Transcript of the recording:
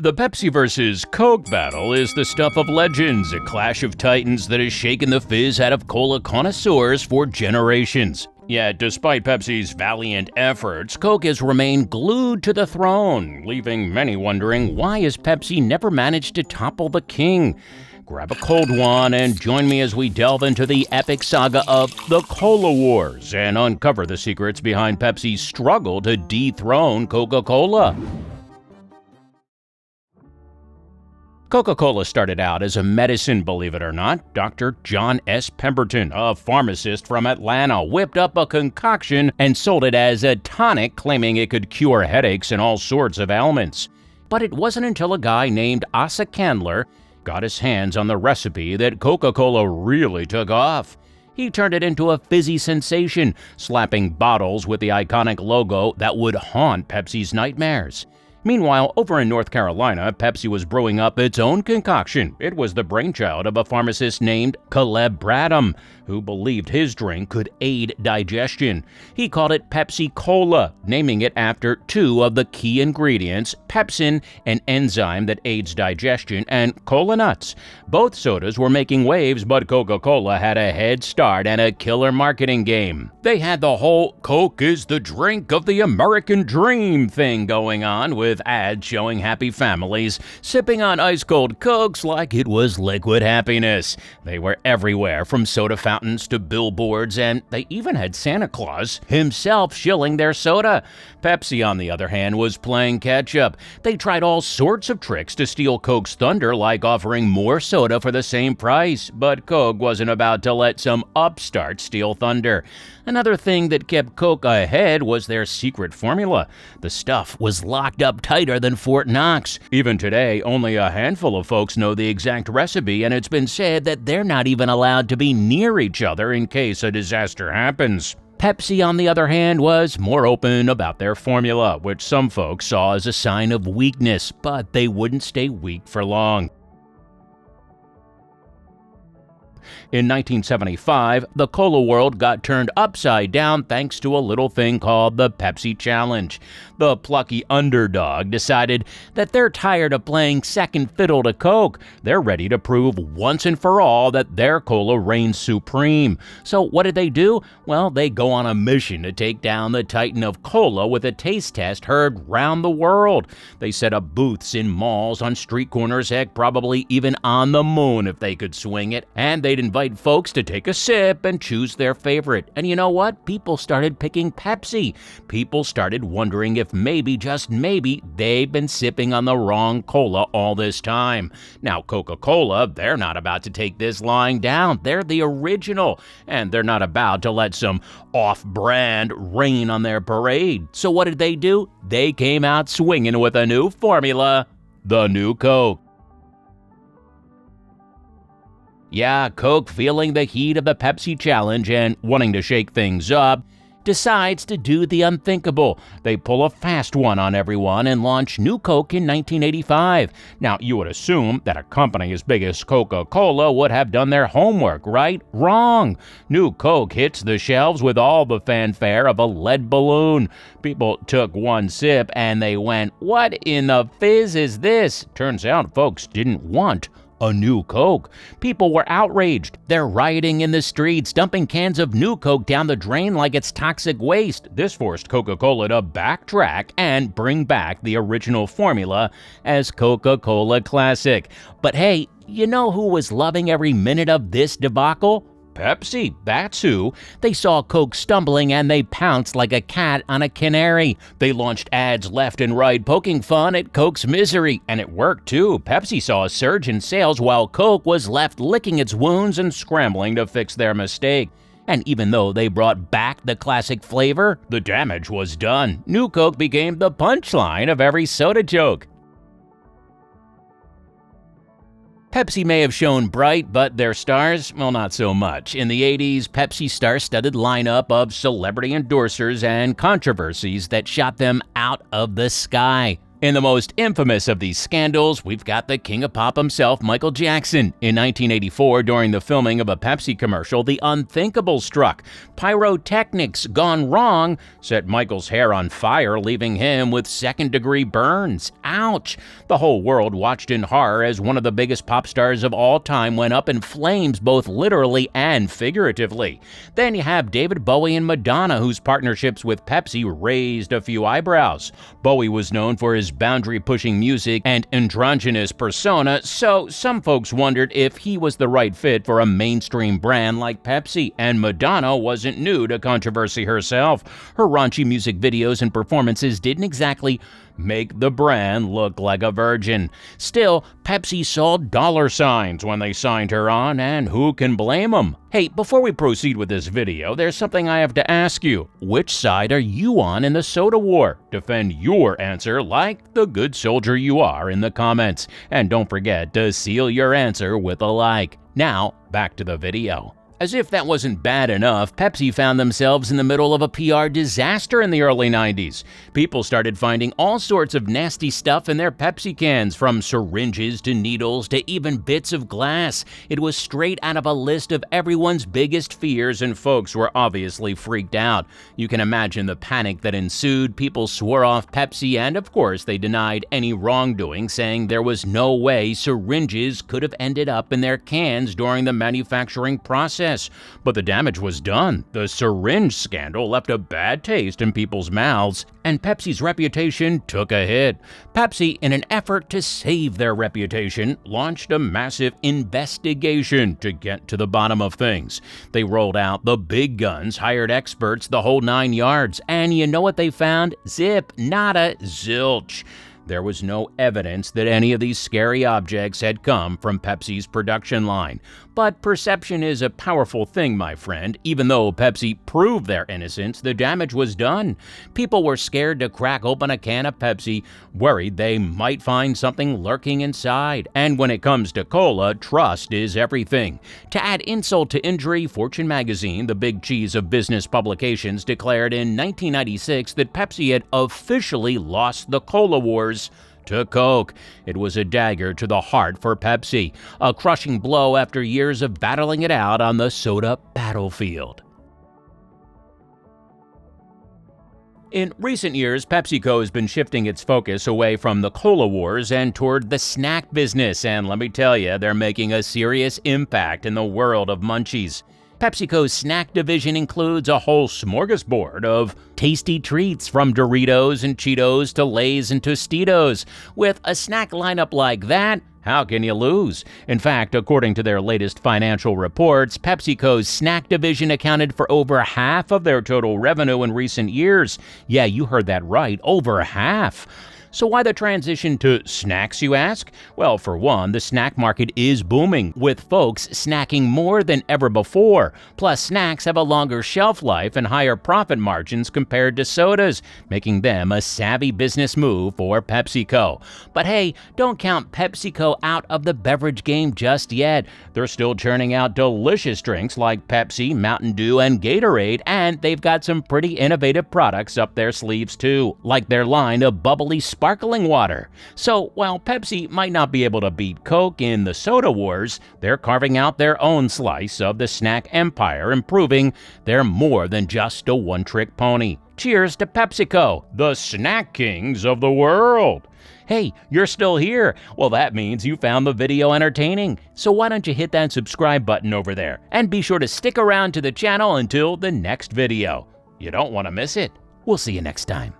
The Pepsi vs. Coke battle is the stuff of legends, a clash of titans that has shaken the fizz out of cola connoisseurs for generations. Yet, despite Pepsi's valiant efforts, Coke has remained glued to the throne, leaving many wondering why has Pepsi never managed to topple the king. Grab a cold one and join me as we delve into the epic saga of the Cola Wars and uncover the secrets behind Pepsi's struggle to dethrone Coca Cola. Coca Cola started out as a medicine, believe it or not. Dr. John S. Pemberton, a pharmacist from Atlanta, whipped up a concoction and sold it as a tonic, claiming it could cure headaches and all sorts of ailments. But it wasn't until a guy named Asa Candler got his hands on the recipe that Coca Cola really took off. He turned it into a fizzy sensation, slapping bottles with the iconic logo that would haunt Pepsi's nightmares. Meanwhile, over in North Carolina, Pepsi was brewing up its own concoction. It was the brainchild of a pharmacist named Caleb Bradham, who believed his drink could aid digestion. He called it Pepsi Cola, naming it after two of the key ingredients, pepsin, an enzyme that aids digestion, and cola nuts. Both sodas were making waves, but Coca-Cola had a head start and a killer marketing game. They had the whole Coke is the drink of the American dream thing going on, with ads showing happy families sipping on ice-cold Cokes like it was liquid happiness. They were everywhere, from soda fountains to billboards, and they even had Santa Claus himself shilling their soda. Pepsi, on the other hand, was playing catch-up. They tried all sorts of tricks to steal Coke's thunder, like offering more soda for the same price, but Coke wasn't about to let some upstart steal thunder. Another thing that kept Coke ahead was their secret formula. The stuff was locked up tighter than Fort Knox. Even today, only a handful of folks know the exact recipe, and it's been said that they're not even allowed to be near each other in case a disaster happens. Pepsi, on the other hand, was more open about their formula, which some folks saw as a sign of weakness, but they wouldn't stay weak for long. In 1975, the cola world got turned upside down thanks to a little thing called the Pepsi Challenge. The plucky underdog decided that they're tired of playing second fiddle to Coke. They're ready to prove once and for all that their cola reigns supreme. So what did they do? Well, they go on a mission to take down the titan of cola with a taste test heard round the world. They set up booths in malls, on street corners, heck, probably even on the moon if they could swing it, and they'd invite folks to take a sip and choose their favorite. And you know what? People started picking Pepsi. People started wondering if maybe, just maybe, they've been sipping on the wrong cola all this time. Now, Coca-Cola, they're not about to take this lying down. They're the original, and they're not about to let some off-brand rain on their parade. So what did they do? They came out swinging with a new formula, the new Coke. Yeah, Coke, feeling the heat of the Pepsi Challenge and wanting to shake things up, decides to do the unthinkable. They pull a fast one on everyone and launch New Coke in 1985. Now, you would assume that a company as big as Coca-Cola would have done their homework, right? Wrong! New Coke hits the shelves with all the fanfare of a lead balloon. People took one sip and they went, "What in the fizz is this?" Turns out folks didn't want a new Coke. People were outraged. They're rioting in the streets, dumping cans of new Coke down the drain like it's toxic waste. This forced Coca-Cola to backtrack and bring back the original formula as Coca-Cola Classic. But hey, you know who was loving every minute of this debacle? Pepsi, that's who. They saw Coke stumbling and they pounced like a cat on a canary. They launched ads left and right, poking fun at Coke's misery. And it worked too. Pepsi saw a surge in sales while Coke was left licking its wounds and scrambling to fix their mistake. And even though they brought back the classic flavor, the damage was done. New Coke became the punchline of every soda joke. Pepsi may have shone bright, but their stars, well, not so much. In the 80s, Pepsi's star-studded lineup of celebrity endorsers and controversies that shot them out of the sky. In the most infamous of these scandals, we've got the king of pop himself, Michael Jackson. In 1984, during the filming of a Pepsi commercial, the unthinkable struck. Pyrotechnics gone wrong set Michael's hair on fire, leaving him with second-degree burns. Ouch! The whole world watched in horror as one of the biggest pop stars of all time went up in flames, both literally and figuratively. Then you have David Bowie and Madonna, whose partnerships with Pepsi raised a few eyebrows. Bowie was known for his boundary-pushing music and androgynous persona, so some folks wondered if he was the right fit for a mainstream brand like Pepsi, and Madonna wasn't new to controversy herself. Her raunchy music videos and performances didn't exactly make the brand look like a virgin. Still, Pepsi saw dollar signs when they signed her on, and who can blame them? Hey, before we proceed with this video, there's something I have to ask you. Which side are you on in the soda war? Defend your answer like the good soldier you are in the comments. And don't forget to seal your answer with a like. Now, back to the video. As if that wasn't bad enough, Pepsi found themselves in the middle of a PR disaster in the early 90s. People started finding all sorts of nasty stuff in their Pepsi cans, from syringes to needles to even bits of glass. It was straight out of a list of everyone's biggest fears, and folks were obviously freaked out. You can imagine the panic that ensued. People swore off Pepsi, and of course they denied any wrongdoing, saying there was no way syringes could have ended up in their cans during the manufacturing process. But the damage was done. The syringe scandal left a bad taste in people's mouths, and Pepsi's reputation took a hit. Pepsi, in an effort to save their reputation, launched a massive investigation to get to the bottom of things. They rolled out the big guns, hired experts, the whole 9 yards, and you know what they found? Zip, nada, zilch. There was no evidence that any of these scary objects had come from Pepsi's production line. But perception is a powerful thing, my friend. Even though Pepsi proved their innocence, the damage was done. People were scared to crack open a can of Pepsi, worried they might find something lurking inside. And when it comes to cola, trust is everything. To add insult to injury, Fortune magazine, the big cheese of business publications, declared in 1996 that Pepsi had officially lost the cola wars to Coke. It was a dagger to the heart for Pepsi, a crushing blow after years of battling it out on the soda battlefield. In recent years, PepsiCo has been shifting its focus away from the cola wars and toward the snack business, and let me tell you, they're making a serious impact in the world of munchies. PepsiCo's snack division includes a whole smorgasbord of tasty treats, from Doritos and Cheetos to Lay's and Tostitos. With a snack lineup like that, how can you lose? In fact, according to their latest financial reports, PepsiCo's snack division accounted for over half of their total revenue in recent years. Yeah, you heard that right, over half. So why the transition to snacks, you ask? Well, for one, the snack market is booming, with folks snacking more than ever before. Plus, snacks have a longer shelf life and higher profit margins compared to sodas, making them a savvy business move for PepsiCo. But hey, don't count PepsiCo out of the beverage game just yet. They're still churning out delicious drinks like Pepsi, Mountain Dew, and Gatorade, and they've got some pretty innovative products up their sleeves too, like their line of bubbly sparkling water. So while Pepsi might not be able to beat Coke in the soda wars, they're carving out their own slice of the snack empire and proving they're more than just a one-trick pony. Cheers to PepsiCo, the snack kings of the world. Hey, you're still here. Well, that means you found the video entertaining. So why don't you hit that subscribe button over there, and be sure to stick around to the channel until the next video. You don't want to miss it. We'll see you next time.